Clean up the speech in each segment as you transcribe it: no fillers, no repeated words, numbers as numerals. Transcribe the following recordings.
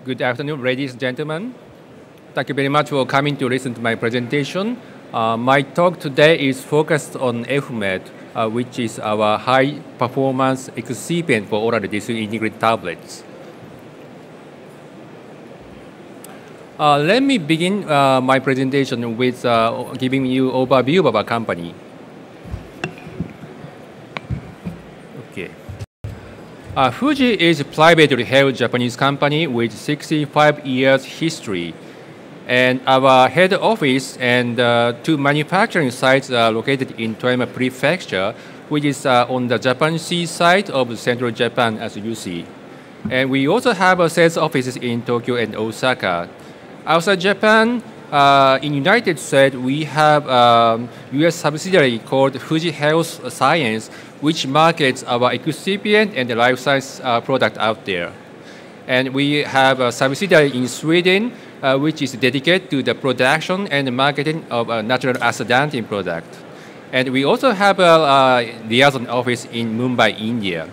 Good afternoon, ladies and gentlemen. Thank you very much for coming to listen to my presentation. My talk today is focused on EFMED, which is our high-performance excipient for oral disintegrated tablets. Let me begin my presentation with giving you an overview of our company. Okay. Fuji is a privately held Japanese company with 65 years history. And our head office and two manufacturing sites are located in Toyama Prefecture, which is on the Japan sea side of central Japan, as you see. And we also have sales offices in Tokyo and Osaka. Outside Japan, in United States, we have a U.S. subsidiary called Fuji Health Science, which markets our excipient and the life science product out there. And we have a subsidiary in Sweden, which is dedicated to the production and the marketing of a natural astaxanthin product. And we also have a liaison office in Mumbai, India.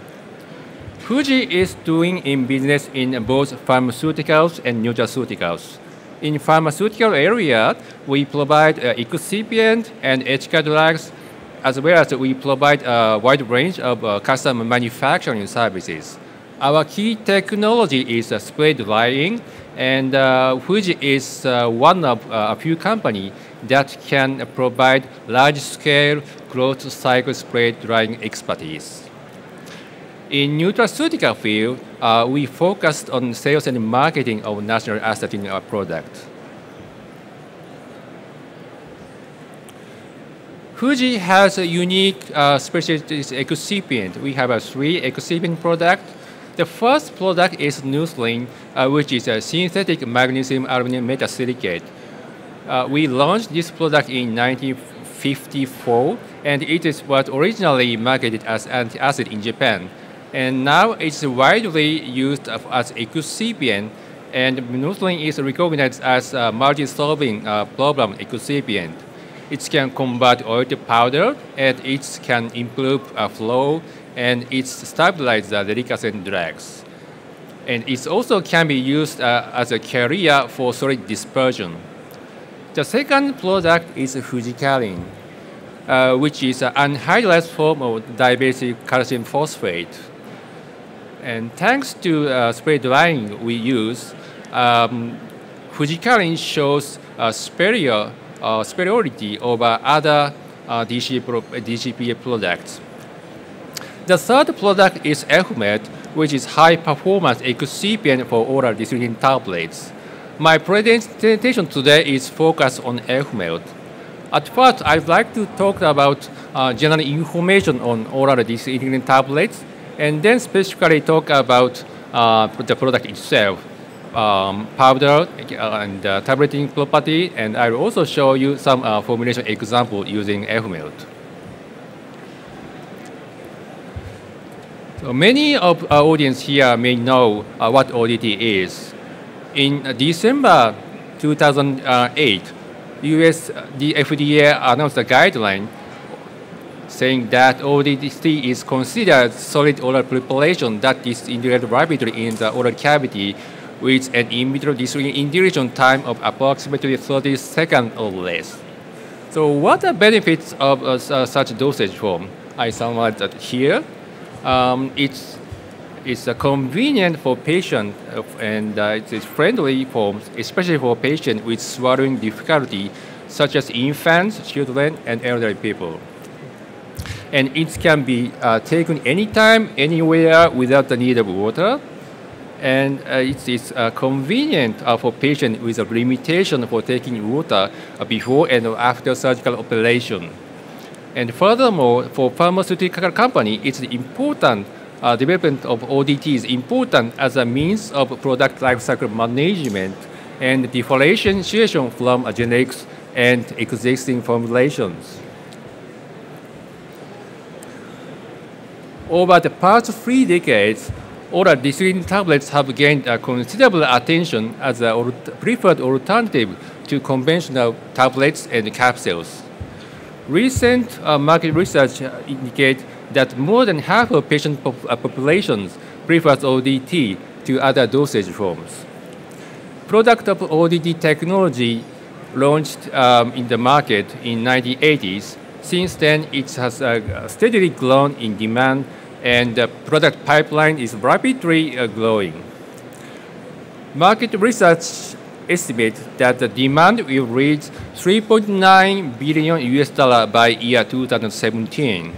Fuji is doing in business in both pharmaceuticals and nutraceuticals. In pharmaceutical area, we provide excipient and HK drugs, as well as we provide a wide range of custom manufacturing services. Our key technology is spray drying, and Fuji is one of a few companies that can provide large-scale closed cycle spray drying expertise. In nutraceutical field, we focused on sales and marketing of natural astaxanthin product. Fuji has a unique specialty excipient. We have 3 excipient products. The first product is Nuslin, which is a synthetic magnesium aluminum metasilicate. We launched this product in 1954, and it was originally marketed as antacid in Japan. And now it's widely used as excipient, and Nuslin is recognized as a multi-solving problem excipient. It can convert oil to powder, and it can improve flow, and it stabilizes the delicate drugs. And it also can be used as a carrier for solid dispersion. The second product is Fujicarin, which is an anhydrous form of diabetic calcium phosphate. And thanks to spray drying we use, Fujicarin shows superiority over other DCPA products. The third product is EFMED, which is high-performance excipient for oral disintegrated tablets. My presentation today is focused on EFMED. At first, I'd like to talk about general information on oral disintegrated tablets, and then specifically talk about the product itself, powder and tableting property, and I will also show you some formulation example using EFMED. So many of our audience here may know what ODT is. In December 2008, the FDA announced a guideline saying that ODT is considered solid oral preparation that is integrated rapidly in the oral cavity with an in vitro disintegration time of approximately 30 seconds or less. So what are benefits of such dosage form? I summarized that here. It's convenient for patients and it's friendly for, especially for patients with swallowing difficulty, such as infants, children, and elderly people. And it can be taken anytime, anywhere, without the need of water. And it is convenient for patients with a limitation for taking water before and after surgical operation. And furthermore, for pharmaceutical company, it's important development of ODT is important as a means of product lifecycle management and differentiation from generics and existing formulations. Over the past 3 decades, oral disintegrated tablets have gained considerable attention as a preferred alternative to conventional tablets and capsules. Recent market research indicates that more than half of patient populations prefers ODT to other dosage forms. product of ODT technology launched in the market in 1980s. Since then, it has steadily grown in demand, and the product pipeline is rapidly growing. Market research estimates that the demand will reach 3.9 billion US dollar by year 2017.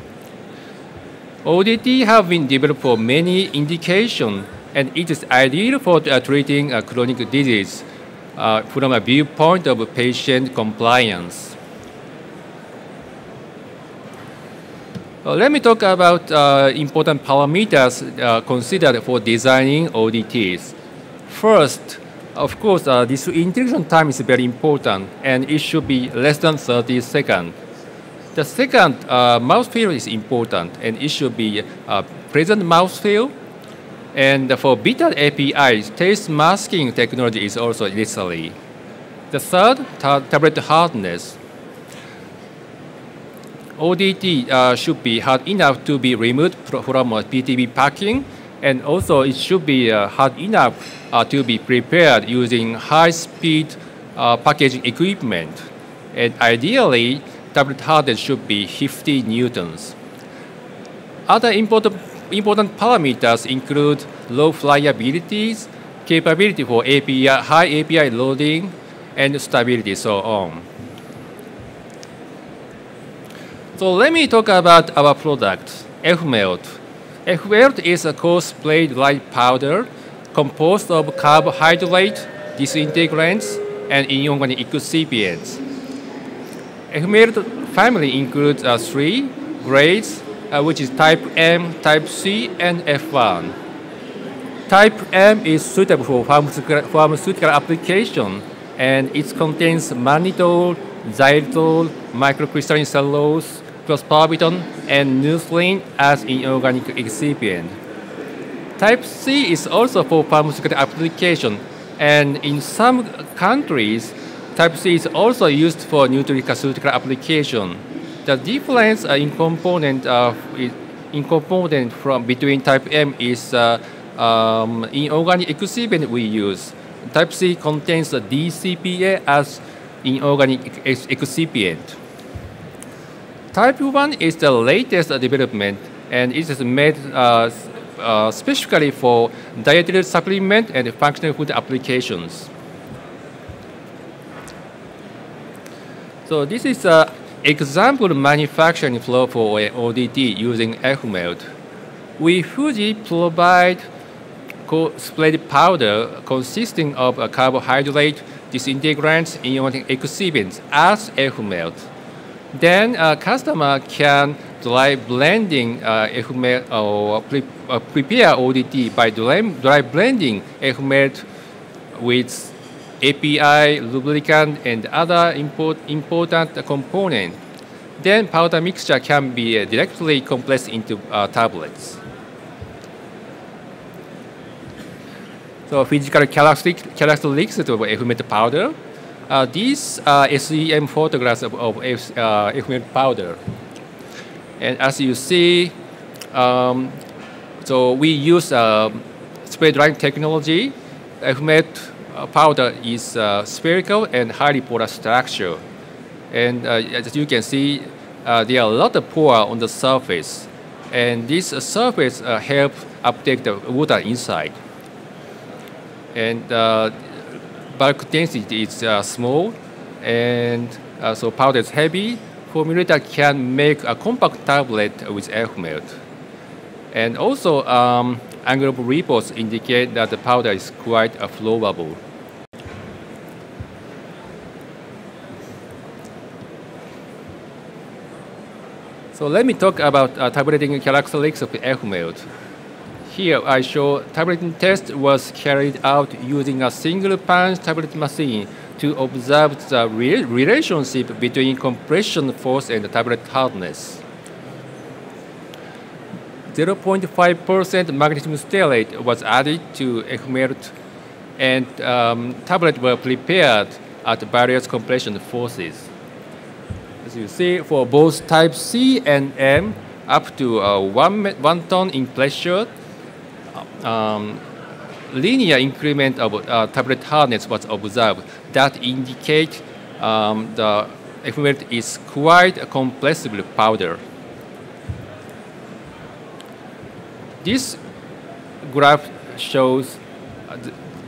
ODT have been developed for many indications, and it is ideal for treating chronic disease from a viewpoint of patient compliance. Let me talk about important parameters considered for designing ODTs. First, of course, this integration time is very important, and it should be less than 30 seconds. The second, mouthfeel is important, and it should be present mouthfeel. And for beta APIs, taste masking technology is also necessary. The third, tablet hardness. ODT should be hard enough to be removed from PTB packing, and also it should be hard enough to be prepared using high-speed packaging equipment. And ideally, tablet hardness should be 50 newtons. Other important parameters include low flyability, capability for high API loading, and stability, so on. So let me talk about our product, F-Melt. F-Melt is a coarse-splayed light powder composed of carbohydrate, disintegrants, and inorganic excipients. F-Melt family includes three grades, which is type M, type C, and F1. Type M is suitable for pharmaceutical application, and it contains mannitol, xylitol, microcrystalline cellulose, phosphorbiton, and nuclein as inorganic excipient. Type C is also for pharmaceutical application, and in some countries, Type C is also used for nutraceutical application. The difference in component between Type M is inorganic excipient we use. Type C contains the DCPA as inorganic excipient. Type 1 is the latest development, and it is made specifically for dietary supplement and functional food applications. So this is an example manufacturing flow for ODT using F-Melt. We Fuji provide splayed powder consisting of carbohydrate, disintegrants, inorganic excipients as F-Melt. Then a customer can dry blending F-Melt or prepare ODT by dry blending F-Melt with API, lubricant, and other important components. Then powder mixture can be directly compressed into tablets. So physical characteristics of F-Melt powder. These are SEM photographs of F-Melt powder. And as you see, so we use spray drying technology. F-Melt powder is spherical and highly porous structure. And as you can see, there are a lot of pores on the surface. And this surface helps uptake the water inside. And bulk density is small, and so powder is heavy. Formulator can make a compact tablet with F-Melt. And also, envelope reports indicate that the powder is quite flowable. So let me talk about tableting characteristics of F-Melt. Here I show tableting test was carried out using a single punch tablet machine to observe the relationship between compression force and tablet hardness. 0.5% magnesium stearate was added to F-Melt, and tablets were prepared at various compression forces. As you see, for both type C and M, up to 1 ton in pressure, linear increment of tablet hardness was observed that indicate the ephemerate is quite a compressible powder. This graph shows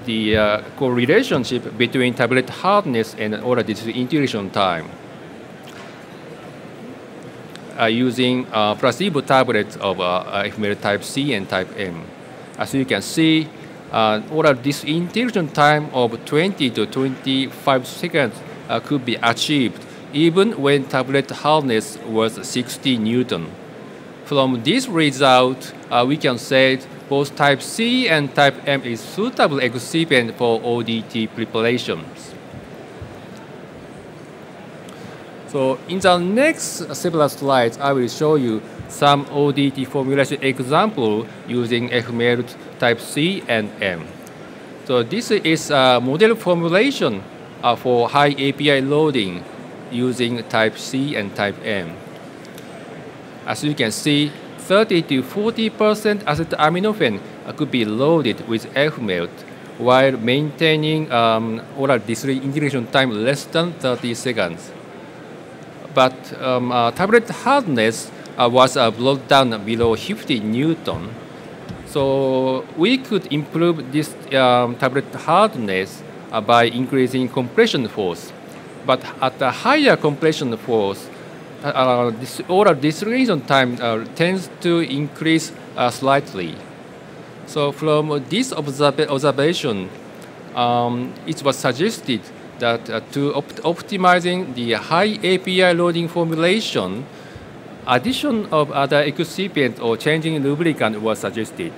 the correlationship between tablet hardness and oral disintegration time using placebo tablets of ephemerate type C and type M. As you can see, oral disintegration time of 20 to 25 seconds could be achieved even when tablet hardness was 60 Newton. From this result, we can say both type C and type M is suitable excipient for ODT preparations. So in the next several slides, I will show you some ODT formulation example using ephemerate type C and M. So this is a model formulation for high API loading using type C and type M. As you can see, 30 to 40% acetaminophen could be loaded with ephemerate while maintaining oral disintegration time less than 30 seconds. But tablet hardness was brought down below 50 Newton. So we could improve this tablet hardness by increasing compression force. But at a higher compression force, this oral disintegration time tends to increase slightly. So from this observation, it was suggested that to optimizing the high API loading formulation, addition of other excipient or changing lubricant was suggested.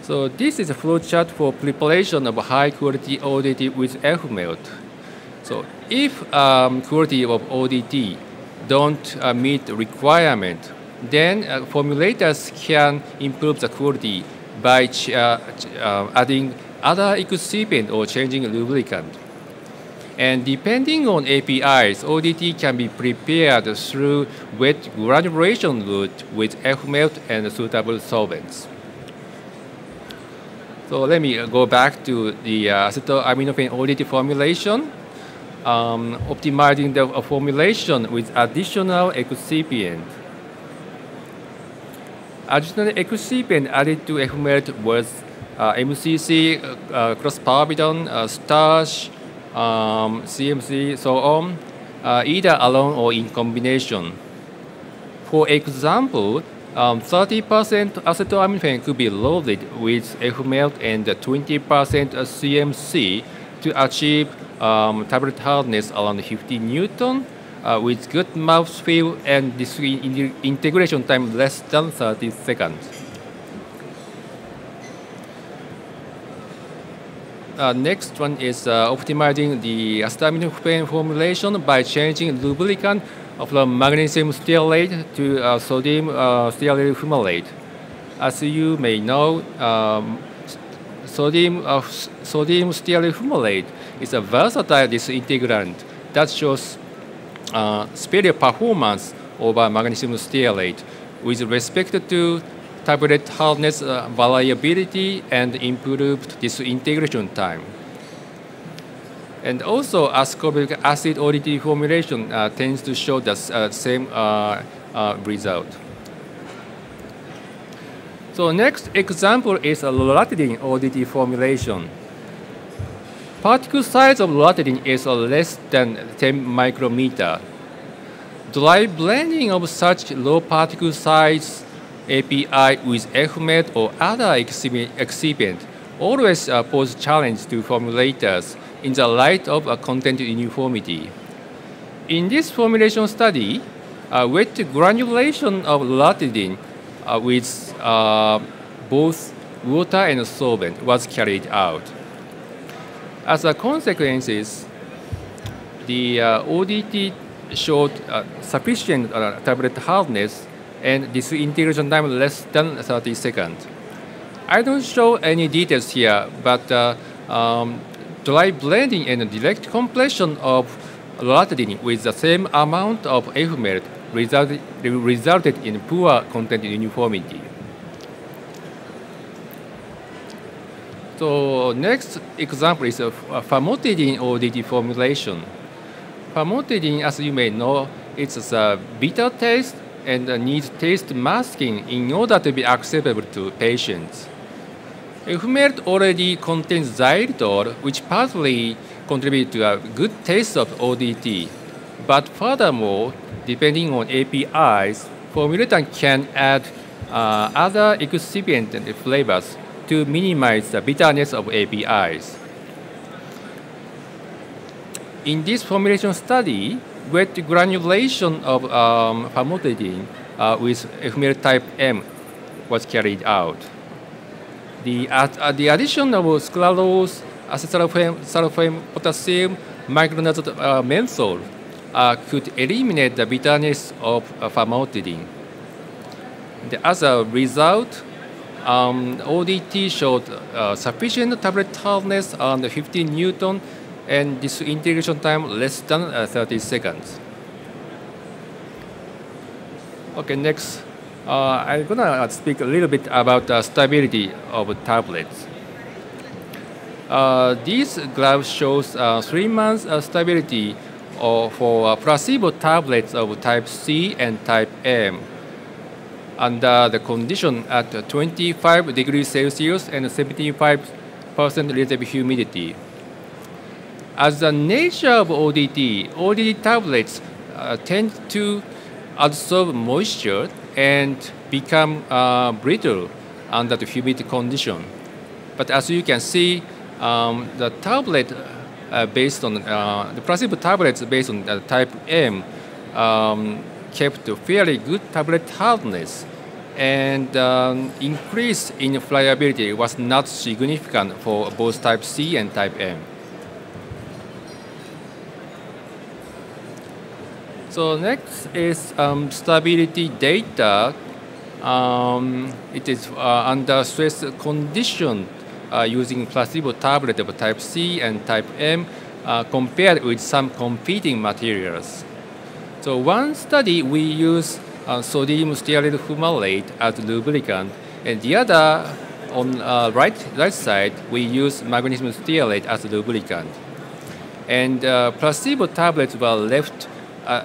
So this is a flowchart for preparation of high quality ODT with ephemerate. So if quality of ODT don't meet the requirement, then formulators can improve the quality by adding other excipient or changing lubricant. And depending on APIs, ODT can be prepared through wet granulation route with ephemerate and suitable solvents. So let me go back to the acetaminophen ODT formulation. Optimizing the formulation with additional excipient. Additional excipient added to ephemerate was MCC, clospirridone, starch, CMC, so on, either alone or in combination. For example, 30% acetaminophen could be loaded with ephemerate and 20% CMC to achieve tablet hardness around 50 Newton with good mouthfeel and disintegration time less than 30 seconds. Next one is optimizing the acetaminophen formulation by changing lubricant from magnesium stearate to sodium stearyl fumarate. As you may know, sodium stearyl fumarate is a versatile disintegrant that shows superior performance over magnesium stearate with respect to tablet hardness variability and improved disintegration time. And also, ascorbic acid ODT formulation tends to show the same result. So next example is a loratadine ODT formulation. Particle size of loratadine is less than 10 micrometer. Dry blending of such low particle size API with ephemerate or other excipient always pose challenge to formulators in the light of content uniformity. In this formulation study, wet granulation of loratadine with both water and solvent was carried out. As a consequence, the ODT showed sufficient tablet hardness and disintegration time less than 30 seconds. I don't show any details here, but dry blending and direct compression of loratadine with the same amount of ephemerate resulted in poor content uniformity. So next example is a famotidine ODT formulation. Famotidine, as you may know, it's a bitter taste and needs taste masking in order to be acceptable to patients. Efumert already contains xylitol, which partly contributes to a good taste of ODT. But furthermore, depending on APIs, formulator can add other excipient flavors to minimize the bitterness of APIs. In this formulation study, wet granulation of famotidine with efumert type M was carried out. The addition of sclerose, acesulfame, potassium, micronazole menthol could eliminate the bitterness of famotidine. As a result, ODT showed sufficient tablet hardness on 15 Newton and disintegration time less than 30 seconds. Okay, next, I'm gonna speak a little bit about the stability of tablets. This graph shows 3 months stability for placebo tablets of type C and type M under the condition at 25 degrees Celsius and 75% relative humidity. As the nature of ODT tablets tend to absorb moisture and become brittle under the humid condition. But as you can see, the tablet based on the placebo tablets based on type M kept fairly good tablet hardness, and increase in friability was not significant for both type C and type M. So next is stability data. It is under stress condition using placebo tablet of type C and type M compared with some competing materials. So one study we use sodium stearyl fumarate as lubricant, and the other on right side we use magnesium stearate as lubricant. And placebo tablets were left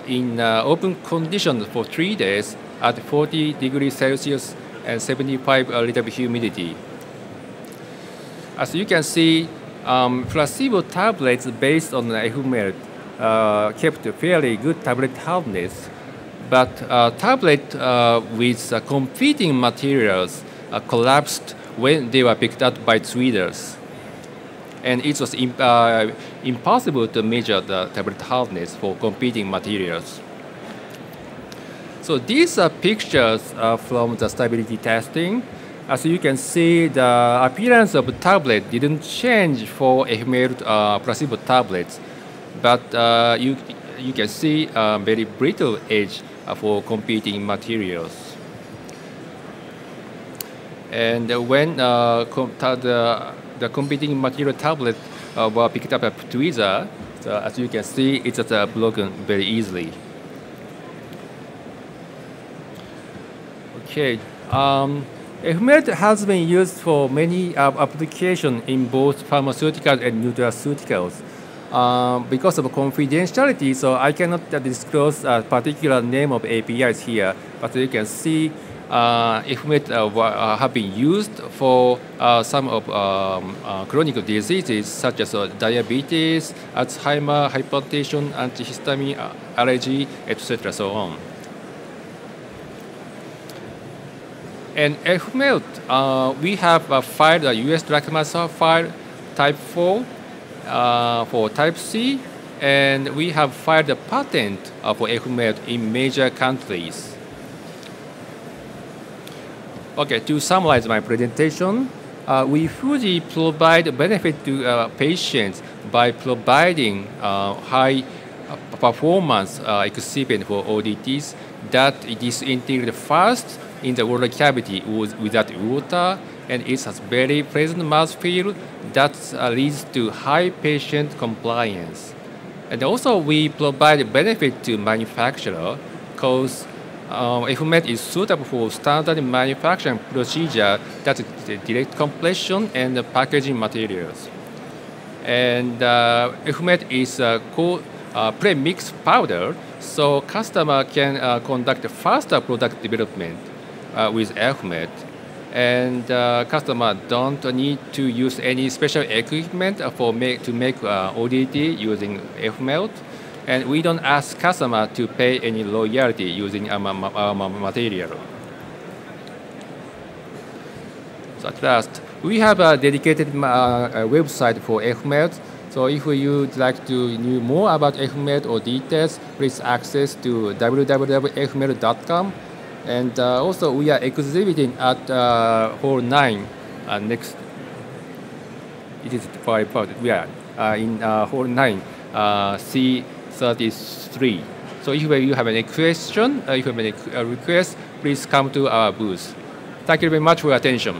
in open conditions for 3 days at 40 degrees Celsius and 75 relative humidity. As you can see, placebo tablets based on efumert kept fairly good tablet hardness, but tablets with competing materials collapsed when they were picked up by traders. And it was impossible to measure the tablet hardness for competing materials. So these are pictures from the stability testing. As you can see, the appearance of the tablet didn't change for efumert placebo tablets, but you can see a very brittle edge for competing materials. And when the competing material tablet were picked up at tweezer, so as you can see, it's broken very easily. Okay, efumert has been used for many applications in both pharmaceuticals and nutraceuticals. Because of confidentiality, so I cannot disclose a particular name of APIs here, but you can see efumert have been used for some of chronic diseases such as diabetes, Alzheimer, hypertension, antihistamine, allergy, etc. so on. And efumert, we have filed a US Drug Master file type 4 for type C, and we have filed a patent for efumert in major countries. Okay, to summarize my presentation, we fully provide benefit to patients by providing high performance excipient for ODTs that it is integrated fast in the oral cavity without water, and it has very pleasant mouthfeel that leads to high patient compliance. And also we provide benefit to manufacturer because FMET is suitable for standard manufacturing procedure, that's the direct compression and the packaging materials. And FMET is a pre-mixed powder, so customer can conduct faster product development with FMET. And customer don't need to use any special equipment to make ODT using FMET. And we don't ask customer to pay any royalty using our material. So at last, we have a dedicated website for FMET. So if you'd like to know more about FMET or details, please access to www.fmet.com. And also, we are exhibiting at Hall 9 next. It is we are in Hall 9, C33. So if you have any question, if you have any request, please come to our booth. Thank you very much for your attention.